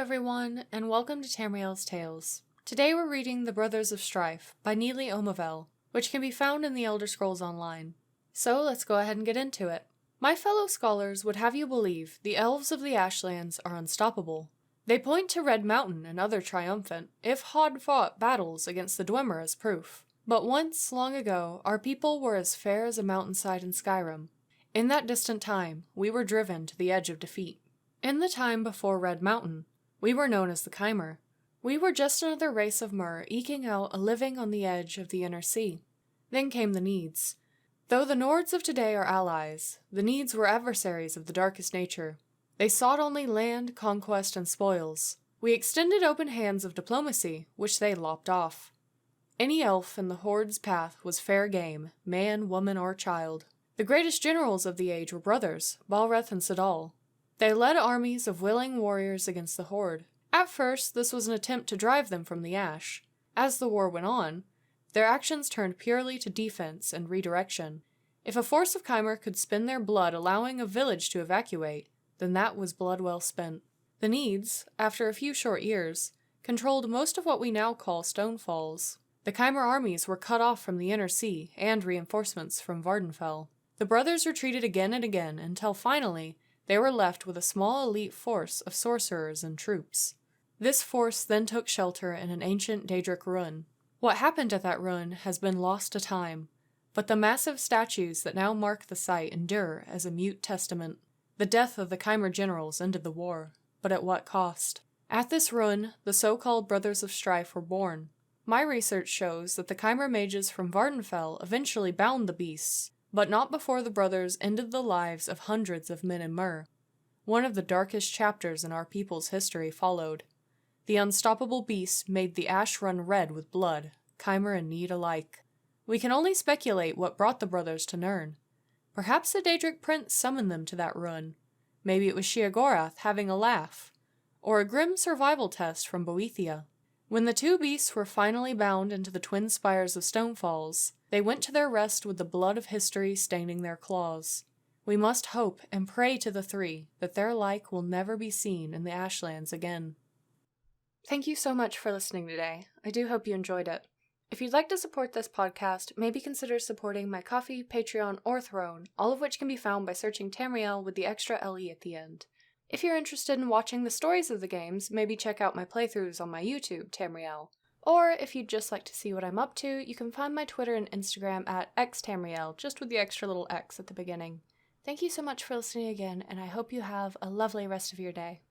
everyone, and welcome to Tamriel's Tales. Today we're reading The Brothers of Strife by Neely Omavel, which can be found in the Elder Scrolls Online. So let's go ahead and get into it. My fellow scholars would have you believe the elves of the Ashlands are unstoppable. They point to Red Mountain and other triumphant, if hard-fought battles against the Dwemer as proof. But once, long ago, our people were as fair as a mountainside in Skyrim. In that distant time, we were driven to the edge of defeat. In the time before Red Mountain, we were known as the Kymer. We were just another race of Mer eking out a living on the edge of the inner sea. Then came the Needs. Though the Nords of today are allies, the Needs were adversaries of the darkest nature. They sought only land, conquest, and spoils. We extended open hands of diplomacy, which they lopped off. Any elf in the Horde's path was fair game, man, woman, or child. The greatest generals of the age were brothers, Balreth and Sedal. They led armies of willing warriors against the Horde. At first, this was an attempt to drive them from the Ash. As the war went on, their actions turned purely to defense and redirection. If a force of Kymer could spend their blood allowing a village to evacuate, then that was blood well spent. The Needs, after a few short years, controlled most of what we now call Stonefalls. The Kymer armies were cut off from the Inner Sea and reinforcements from Vardenfell. The brothers retreated again and again until finally, they were left with a small elite force of sorcerers and troops. This force then took shelter in an ancient Daedric ruin. What happened at that ruin has been lost to time, but the massive statues that now mark the site endure as a mute testament. The death of the Kymer generals ended the war, but at what cost? At this ruin, the so-called Brothers of Strife were born. My research shows that the Kymer mages from Vardenfell eventually bound the beasts, but not before the brothers ended the lives of hundreds of men in Mer. One of the darkest chapters in our people's history followed. The unstoppable beasts made the ash run red with blood, Kymer and Need alike. We can only speculate what brought the brothers to Nirn. Perhaps a Daedric prince summoned them to that ruin. Maybe it was Sheogorath having a laugh, or a grim survival test from Boethia. When the two beasts were finally bound into the twin spires of Stonefalls, they went to their rest with the blood of history staining their claws. We must hope and pray to the three that their like will never be seen in the Ashlands again. Thank you so much for listening today. I do hope you enjoyed it. If you'd like to support this podcast, maybe consider supporting my Ko-fi, Patreon, or Throne, all of which can be found by searching Tamriel with the extra LE at the end. If you're interested in watching the stories of the games, maybe check out my playthroughs on my YouTube, Tamriel. Or if you'd just like to see what I'm up to, you can find my Twitter and Instagram at xtamriel, just with the extra little X at the beginning. Thank you so much for listening again, and I hope you have a lovely rest of your day.